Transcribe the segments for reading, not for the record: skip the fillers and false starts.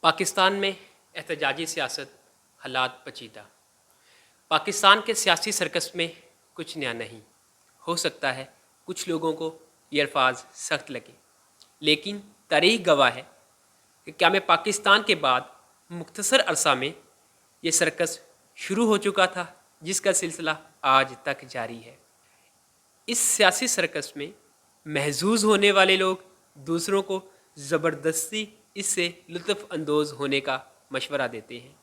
پاکستان میں احتجاجی سیاست حالات پیچیدہ۔ پاکستان کے سیاسی سرکس میں کچھ نیا نہیں۔ ہو سکتا ہے کچھ لوگوں کو یہ الفاظ سخت لگے، لیکن تاریخ گواہ ہے کہ قیام پاکستان کے بعد مختصر عرصہ میں یہ سرکس شروع ہو چکا تھا، جس کا سلسلہ آج تک جاری ہے۔ اس سیاسی سرکس میں محظوظ ہونے والے لوگ دوسروں کو زبردستی اس سے لطف اندوز ہونے کا مشورہ دیتے ہیں۔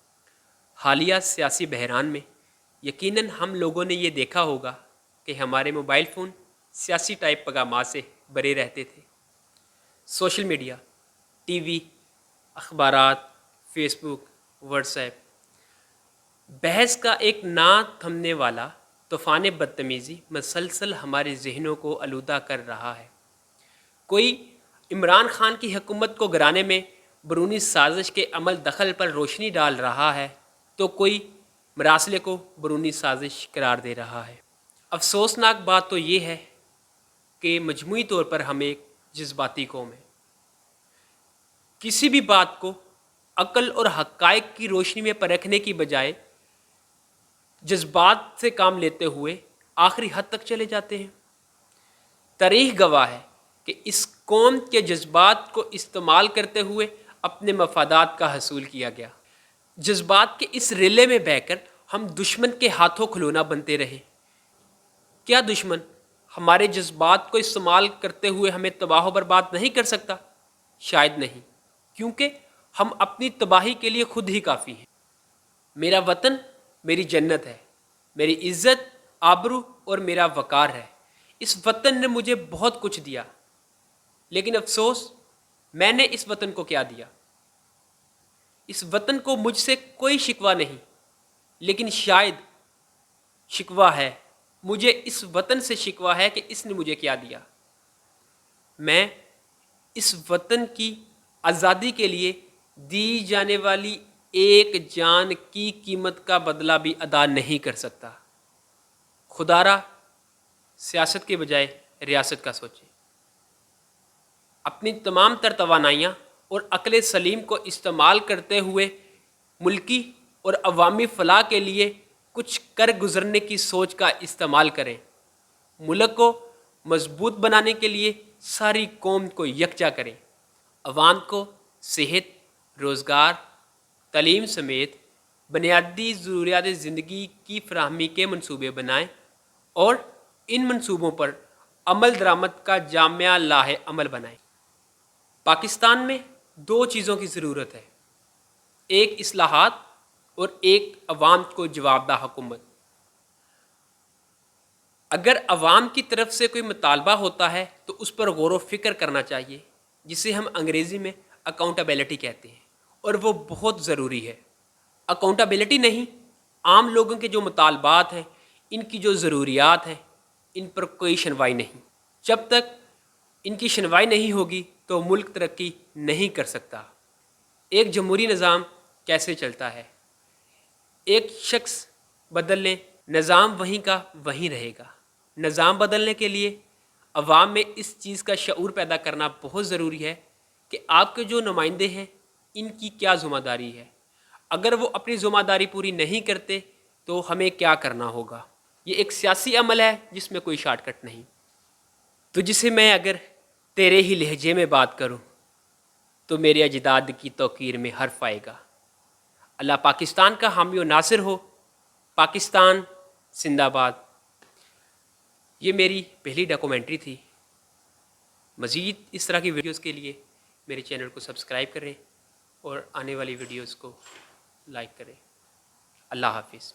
حالیہ سیاسی بحران میں یقیناً ہم لوگوں نے یہ دیکھا ہوگا کہ ہمارے موبائل فون سیاسی ٹائپ پیغامات سے بھرے رہتے تھے۔ سوشل میڈیا، ٹی وی، اخبارات، فیس بک، واٹس ایپ، بحث کا ایک نہ تھمنے والا طوفان بدتمیزی مسلسل ہمارے ذہنوں کو آلودہ کر رہا ہے۔ کوئی عمران خان کی حکومت کو گرانے میں بیرونی سازش کے عمل دخل پر روشنی ڈال رہا ہے، تو کوئی مراسلے کو بیرونی سازش قرار دے رہا ہے۔ افسوسناک بات تو یہ ہے کہ مجموعی طور پر ہم ایک جذباتی قوم ہیں۔ کسی بھی بات کو عقل اور حقائق کی روشنی میں پرکھنے کی بجائے جذبات سے کام لیتے ہوئے آخری حد تک چلے جاتے ہیں۔ تاریخ گواہ ہے کہ اس قوم کے جذبات کو استعمال کرتے ہوئے اپنے مفادات کا حصول کیا گیا۔ جذبات کے اس ریلے میں بہہ کر ہم دشمن کے ہاتھوں کھلونا بنتے رہے۔ کیا دشمن ہمارے جذبات کو استعمال کرتے ہوئے ہمیں تباہ و برباد نہیں کر سکتا؟ شاید نہیں، کیونکہ ہم اپنی تباہی کے لیے خود ہی کافی ہیں۔ میرا وطن میری جنت ہے، میری عزت، آبرو اور میرا وقار ہے۔ اس وطن نے مجھے بہت کچھ دیا، لیکن افسوس میں نے اس وطن کو کیا دیا؟ اس وطن کو مجھ سے کوئی شکوہ نہیں، لیکن شاید شکوہ ہے، مجھے اس وطن سے شکوہ ہے کہ اس نے مجھے کیا دیا۔ میں اس وطن کی آزادی کے لیے دی جانے والی ایک جان کی قیمت کا بدلہ بھی ادا نہیں کر سکتا۔ خدا را سیاست کے بجائے ریاست کا سوچیں۔ اپنی تمام تر توانائیاں اور عقل سلیم کو استعمال کرتے ہوئے ملکی اور عوامی فلاح کے لیے کچھ کر گزرنے کی سوچ کا استعمال کریں۔ ملک کو مضبوط بنانے کے لیے ساری قوم کو یکجا کریں۔ عوام کو صحت، روزگار، تعلیم سمیت بنیادی ضروریات زندگی کی فراہمی کے منصوبے بنائیں اور ان منصوبوں پر عمل درآمد کا جامع لاہ عمل بنائیں۔ پاکستان میں دو چیزوں کی ضرورت ہے، ایک اصلاحات اور ایک عوام کو جواب دہ حکومت۔ اگر عوام کی طرف سے کوئی مطالبہ ہوتا ہے تو اس پر غور و فکر کرنا چاہیے، جسے ہم انگریزی میں اکاؤنٹیبلٹی کہتے ہیں، اور وہ بہت ضروری ہے۔ اکاؤنٹیبلٹی نہیں، عام لوگوں کے جو مطالبات ہیں، ان کی جو ضروریات ہیں، ان پر کوئی شنوائی نہیں۔ جب تک ان کی شنوائی نہیں ہوگی تو ملک ترقی نہیں کر سکتا۔ ایک جمہوری نظام کیسے چلتا ہے؟ ایک شخص بدل لیں، نظام وہیں کا وہیں رہے گا۔ نظام بدلنے کے لیے عوام میں اس چیز کا شعور پیدا کرنا بہت ضروری ہے کہ آپ کے جو نمائندے ہیں، ان کی کیا ذمہ داری ہے۔ اگر وہ اپنی ذمہ داری پوری نہیں کرتے تو ہمیں کیا کرنا ہوگا؟ یہ ایک سیاسی عمل ہے جس میں کوئی شارٹ کٹ نہیں۔ تو جسے میں اگر تیرے ہی لہجے میں بات کروں تو میرے اجداد کی توقیر میں حرف آئے گا۔ اللہ پاکستان کا حامی و ناصر ہو۔ پاکستان زندہ آباد۔ یہ میری پہلی ڈاکومنٹری تھی۔ مزید اس طرح کی ویڈیوز کے لیے میرے چینل کو سبسکرائب کریں اور آنے والی ویڈیوز کو لائک کریں۔ اللہ حافظ۔